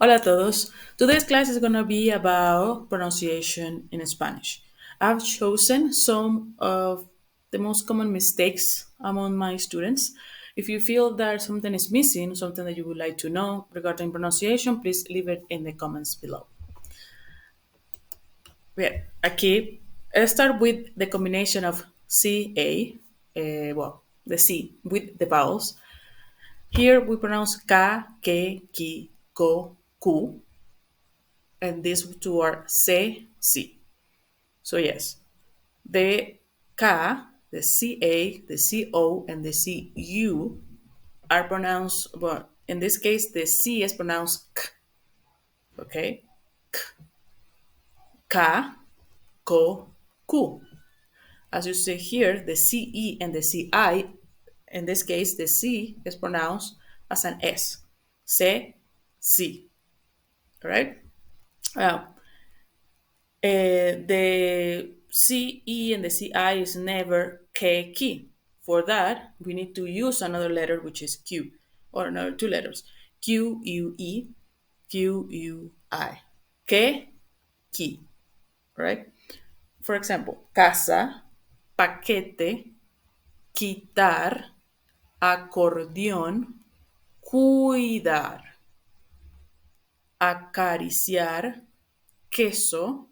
Hola a todos. Today's class is going to be about pronunciation in Spanish. I've chosen some of the most common mistakes among my students. If you feel that something is missing, something that you would like to know regarding pronunciation, please leave it in the comments below. Bien, aquí, let's start with the combination of CA, the C with the vowels. Here we pronounce K, K, Ki, Ko, Ku, and these two are C, C. So yes, the K, the CA, the CO, and the CU are pronounced, well, in this case, the C is pronounced K, okay? K, Ko, Ku. As you see here, the CE and the CI, in this case, the C is pronounced as an S. C, C, all right? Now, the CE and the CI is never K key. For that, we need to use another letter, which is Q, or another two letters, Q, U, E, Q, U, I. K, key, right? For example, casa, paquete, quitar, acordeón, cuidar, acariciar, queso,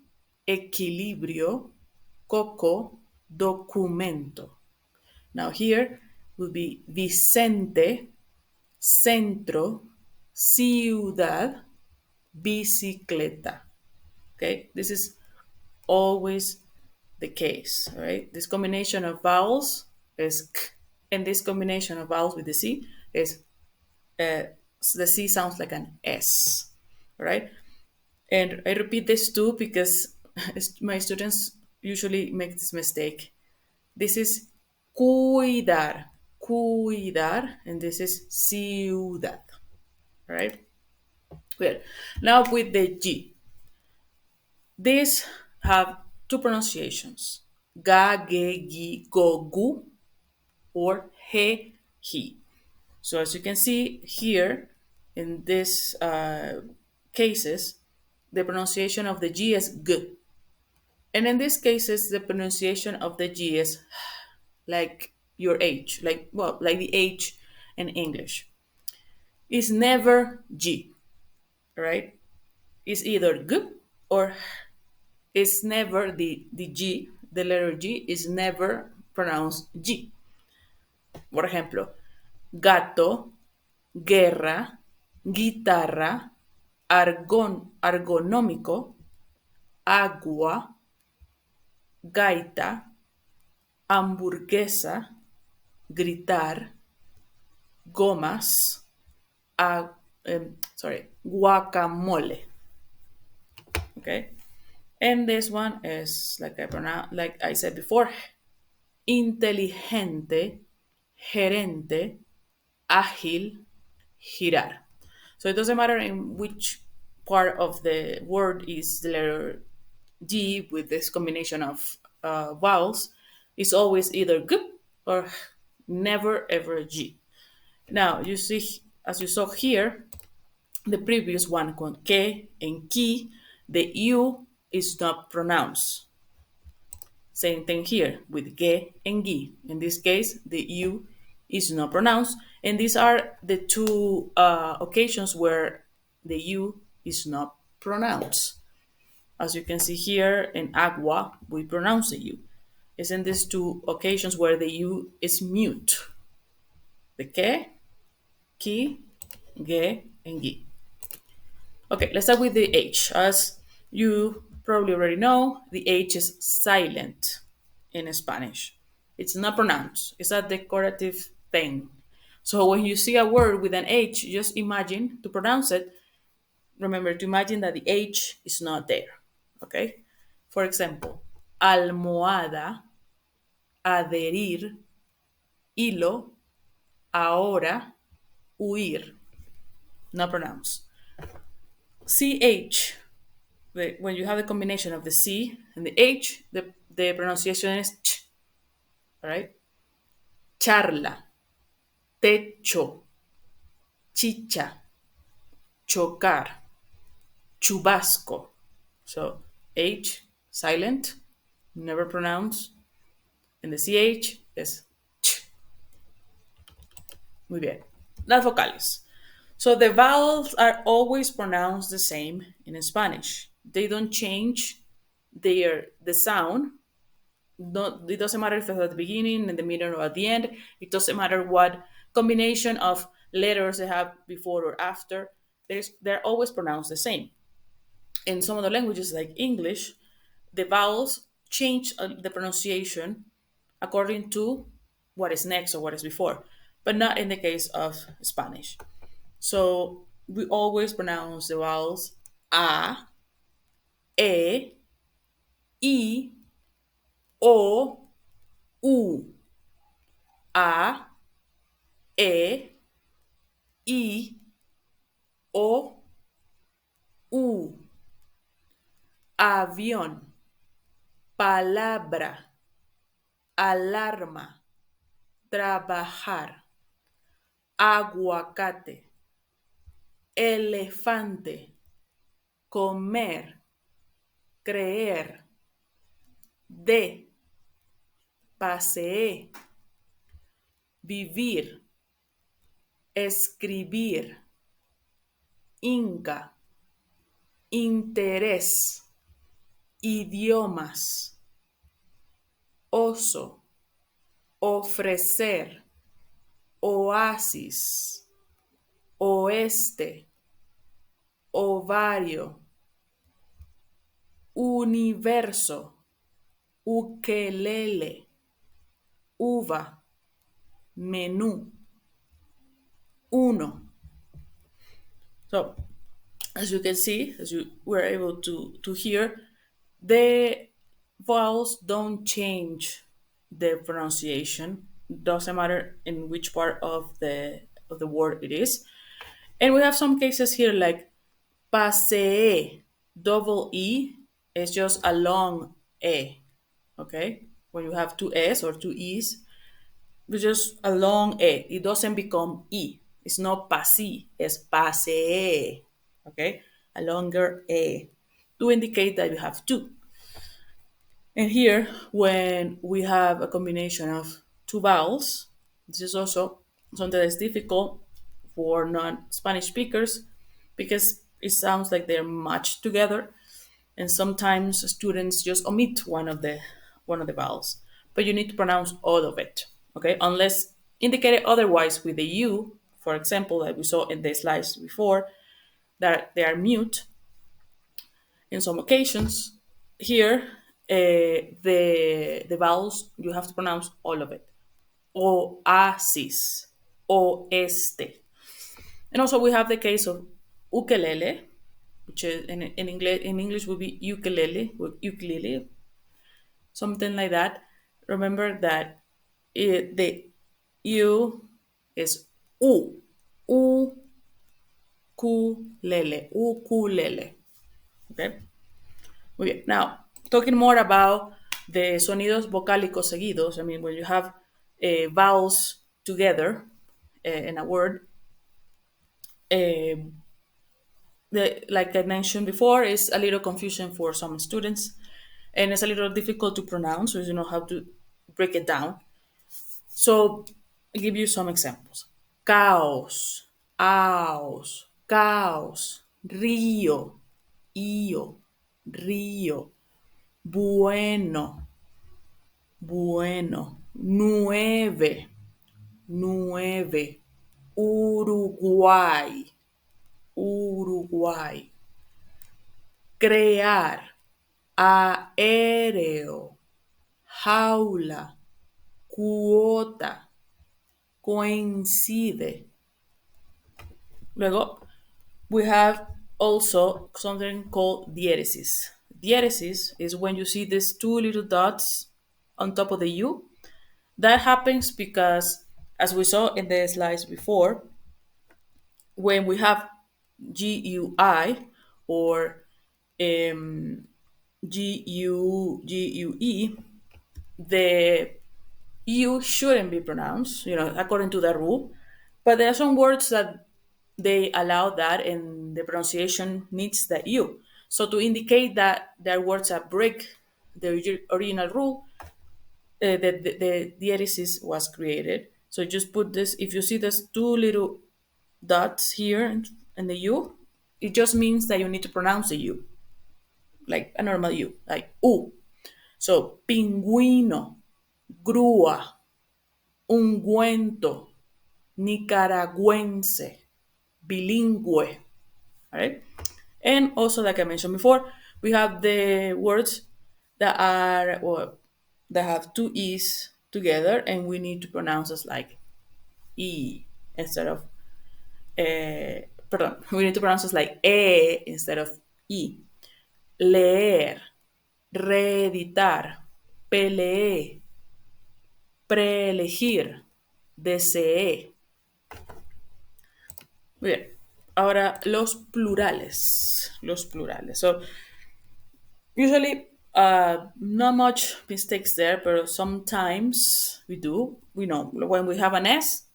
equilibrio, coco, documento. Now here will be Vicente, centro, ciudad, bicicleta. Okay, this is always the case, right? This combination of vowels is k, and this combination of vowels with the C is the C sounds like an S, right? And I repeat this too because my students usually make this mistake. This is cuidar, cuidar, and this is ciudad, right? Well, now with the G. These have two pronunciations, ga, ge, gi, go, gu, or he, he. So as you can see here, in these cases, the pronunciation of the G is g. And in these cases, the pronunciation of the G is like your H, like the H in English. It's never G, right? It's either G or it's never the G, the letter G is never pronounced G. Por ejemplo, gato, guerra, guitarra, argonómico, agua, gaita, hamburguesa, gritar, gomas, guacamole. Okay, and this one is like I said before, inteligente, gerente, ágil, girar. So it doesn't matter in which part of the word is the letter G with this combination of vowels. It's always either G or never ever G. Now you see, as you saw here, the previous one con que and ki, the U is not pronounced. Same thing here with ge and gi. In this case, the U is not pronounced. And these are the two occasions where the U is not pronounced. As you can see here in agua, we pronounce the U. It's in these two occasions where the U is mute. The que, ki, ge, and gi. Okay, let's start with the H. As you probably already know, the H is silent in Spanish. It's not pronounced. It's a decorative thing. So when you see a word with an H, just imagine to pronounce it. Remember to imagine that the H is not there. Okay? For example, almohada, adherir, hilo, ahora, huir. Not pronounced. CH, when you have the combination of the C and the H, the pronunciation is ch, all right? Charla, techo, chicha, chocar. chubasco. So H silent, never pronounce, and the CH is ch. Muy bien. Las vocales. So the vowels are always pronounced the same in Spanish. They don't change the sound. No, it doesn't matter if it's at the beginning, in the middle, or at the end. It doesn't matter what combination of letters they have before or after. They're always pronounced the same. In some other languages like English, the vowels change the pronunciation according to what is next or what is before, but not in the case of Spanish. So we always pronounce the vowels a, e, I, o, u. A, e, I, o, u. Avión, palabra, alarma, trabajar, aguacate, elefante, comer, creer, de, paseé, vivir, escribir, inca, interés, idiomas, oso, ofrecer, oasis, oeste, ovario, universo, ukelele, uva, menú, uno. So, as you can see, as you were able to hear, the vowels don't change the pronunciation. Doesn't matter in which part of the word it is. And we have some cases here like pasee, double E is just a long E. Okay? When you have two S or two E's, it's just a long E. It doesn't become E. It's not pasi, it's pasee. Okay? A longer E to indicate that you have two. And here, when we have a combination of two vowels, this is also something that's difficult for non-Spanish speakers because it sounds like they're matched together, and sometimes students just omit one of the vowels. But you need to pronounce all of it, okay? Unless indicated otherwise with the U, for example, that we saw in the slides before, that they are mute in some occasions. Here, the vowels you have to pronounce all of it. Oasis, oeste, and also we have the case of ukulele, which is in English would be ukulele, something like that. Remember that the U is u, ukulele. Okay. Muy bien. Now, talking more about the sonidos vocálicos seguidos, I mean, when you have vowels together in a word, like I mentioned before, is a little confusion for some students, and it's a little difficult to pronounce, so you know how to break it down. So, I'll give you some examples. Caos, aos, caos, río, io, río, bueno, bueno, nueve, nueve, Uruguay, Uruguay, crear, aéreo, jaula, cuota, coincide. Luego, we have also something called diéresis. Diéresis is when you see these two little dots on top of the U. That happens because, as we saw in the slides before, when we have GUI or GUE, the U shouldn't be pronounced, according to the rule. But there are some words that they allow that, and the pronunciation needs the U. So to indicate that their words are break the original rule, the diathesis was created. So just put this, if you see these two little dots here in the U, it just means that you need to pronounce the U, like a normal U, like U. So, pingüino, grúa, ungüento, nicaragüense, bilingüe, all right? And also, like I mentioned before, we have the words that are, or that have two E's together, and we need to pronounce it like E instead of, pardon, we need to pronounce it like E instead of E. Leer, reeditar, peleé, preelegir, deseé. Bien, ahora los plurales. Los plurales. So, usually, not much mistakes there, but sometimes we do. We know when we have an S,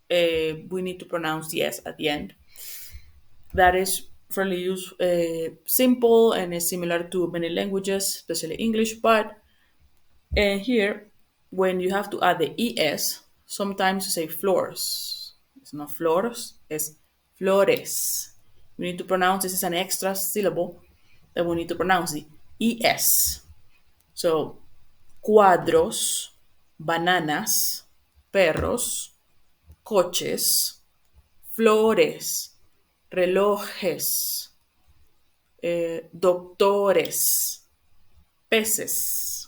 we need to pronounce the S at the end. That is fairly simple and is similar to many languages, especially English. But here, when you have to add the es, sometimes you say floors. It's not flores, it's flores. We need to pronounce this is an extra syllable that we need to pronounce the es. So, cuadros, bananas, perros, coches, flores, relojes, doctores, peces.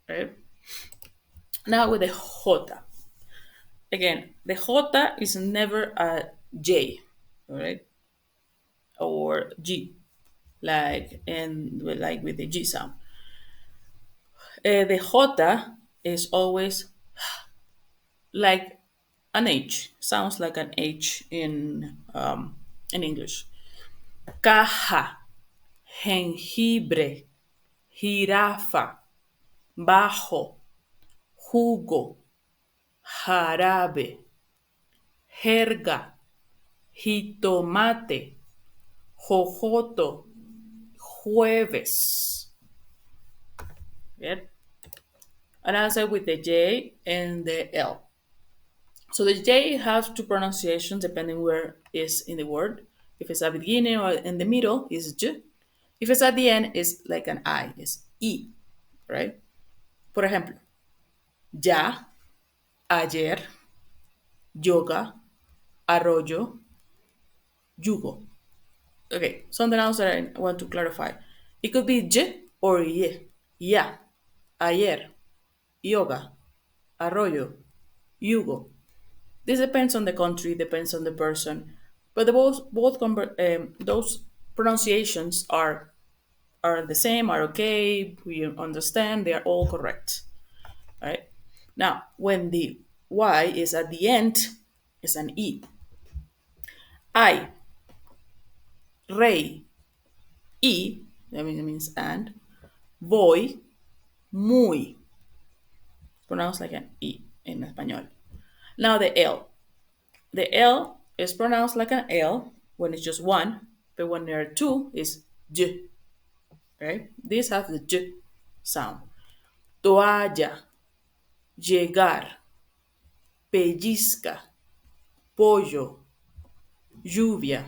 Right? Now with the J. Again, the J is never a J, all right? Or G, like with the G sound. The J is always like an H. Sounds like an H in English. Caja, jengibre, jirafa, bajo, jugo, jarabe, jerga, jitomate, jojoto, jueves. Right? And also with the J and the L. So the J has two pronunciations depending where is in the word. If it's at the beginning or in the middle, is J. If it's at the end, it's like an I, it's E, right? Por ejemplo, ya, ayer, yoga, arroyo, yugo. Okay, something else that I want to clarify. It could be J or Y. Ya, ayer, yoga, arroyo, yugo. This depends on the country, depends on the person, but those pronunciations are the same, are okay. We understand they are all correct. All right. Now, when the Y is at the end, it's an E. I, rey, y, that means and, voy, muy. Pronounced like an E in español. Now the L. The L is pronounced like an L when it's just one, but when there are two, it's J. Right? These have the J sound. Toalla, llegar, pellizca, pollo, lluvia.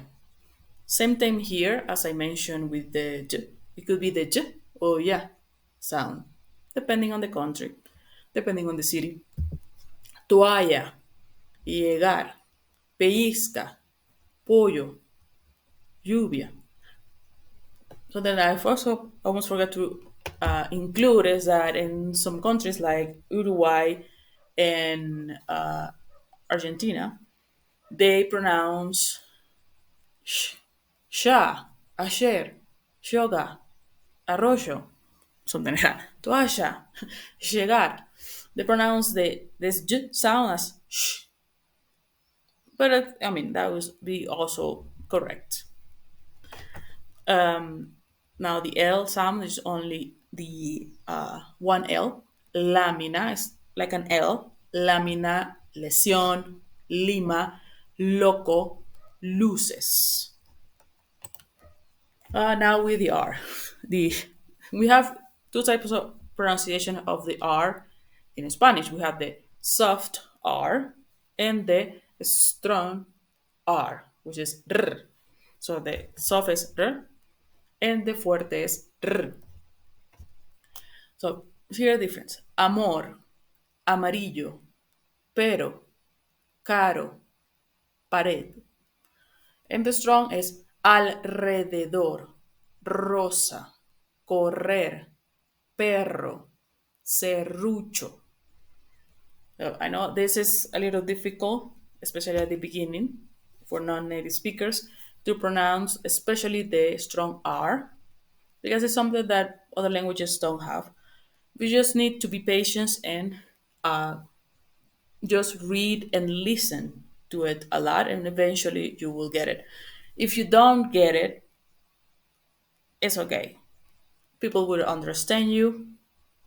Same thing here as I mentioned with the J. It could be the J or yeah sound, depending on the country, depending on the city. Toalla, llegar, pellizca, pollo, lluvia. So then I've also almost forgot to include is that in some countries like Uruguay and Argentina, they pronounce sh, sha, ayer, yoga, arroyo, something like that. Toalla, llegar. They pronounce this j sound as sh, but I mean that would be also correct. Now the L sound is only the one L. Lámina is like an L. Lámina, lesión, lima, loco, luces. Now with the R. The we have two types of pronunciation of the R in Spanish. We have the soft R and the strong R, which is R. So the soft is R and the fuerte is R. So here the difference. Amor, amarillo, pero, caro, pared. And the strong is alrededor, rosa, correr, perro, serrucho. So I know this is a little difficult, especially at the beginning for non-native speakers, to pronounce, especially the strong R, because it's something that other languages don't have. We just need to be patient and uh, just read and listen to it a lot, and eventually you will get it. If you don't get it, it's okay. People will understand you.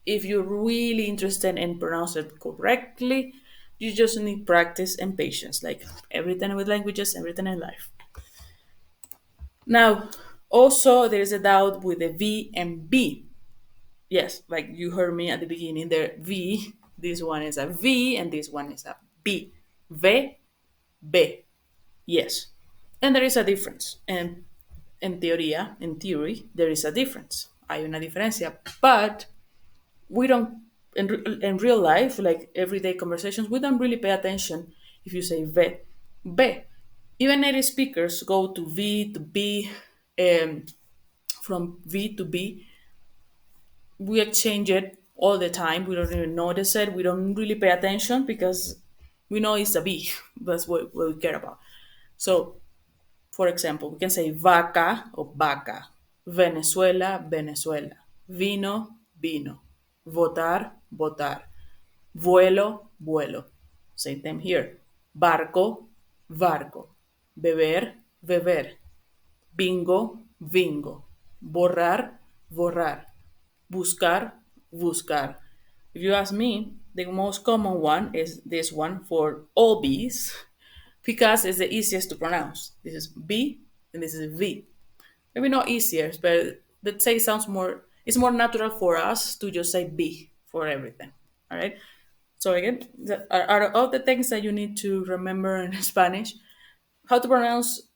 If you're really interested in pronounce it correctly, you just need practice and patience, like everything with languages, everything in life. Now, also there is a doubt with the V and B. Yes, like you heard me at the beginning there, V, this one is a V and this one is a B. V, B. Yes. And there is a difference. And in theory, there is a difference. Hay una diferencia. But we don't, in real life, like everyday conversations, we don't really pay attention if you say ve, be. Even native speakers go to V to B, um, from V to B. We exchange it all the time. We don't even notice it. We don't really pay attention because we know it's a B. That's what we care about. So, for example, we can say vaca or vaca, Venezuela, Venezuela, vino, vino, votar, votar, vuelo, vuelo. Same thing here. Barco, barco, beber, beber, bingo, bingo, borrar, borrar, buscar, buscar. If you ask me, the most common one is this one for all B's because it's the easiest to pronounce. This is B and this is V. Maybe not easier, but let's say it sounds more, it's more natural for us to just say B for everything. All right. So again, are all the things that you need to remember in Spanish. How to pronounce,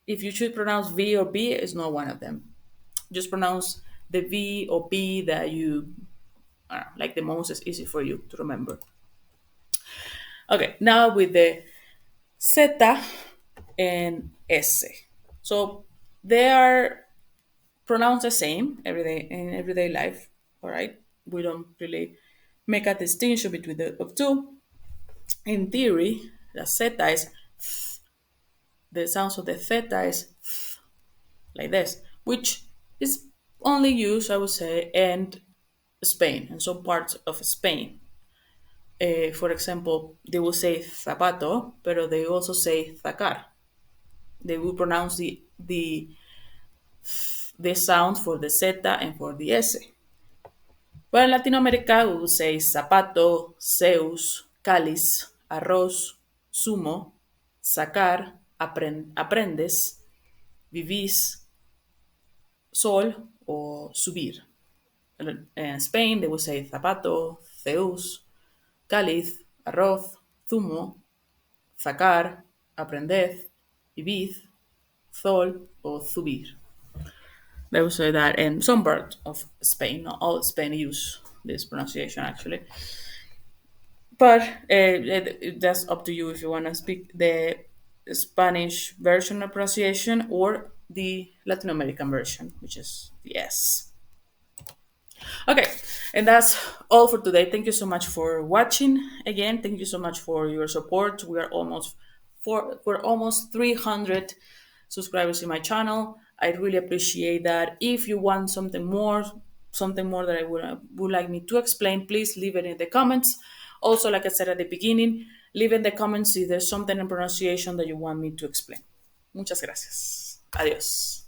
if you should pronounce V or B, is not one of them. Just pronounce the V or B that you like the most is easy for you to remember. Okay, now with the Z and S. So they are pronounced the same every day in everyday life. All right, we don't really make a distinction between the of two. In theory, the Z is the sounds of the theta is like this, which is only used, I would say, in Spain and some parts of Spain. For example, they will say zapato, pero they also say zacar. They will pronounce the sound for the zeta and for the s. But in Latin America, we will say zapato, Zeus, cáliz, arroz, sumo, sacar, aprendes, vivís, sol or subir. In Spain, they will say zapato, Zeus, cáliz, arroz, zumo, sacar, aprended, vivid, sol, or subir. They will say that in some parts of Spain. Not all Spain use this pronunciation actually. But that's up to you if you want to speak the Spanish version of pronunciation or the Latin American version, which is the S. Okay, and that's all for today. Thank you so much for watching. Again, thank you so much for your support. We're almost 300 subscribers in my channel. I really appreciate that. If you want something more that I would like me to explain, please leave it in the comments. Also, like I said at the beginning, leave in the comments if there's something in pronunciation that you want me to explain. Muchas gracias. Adiós.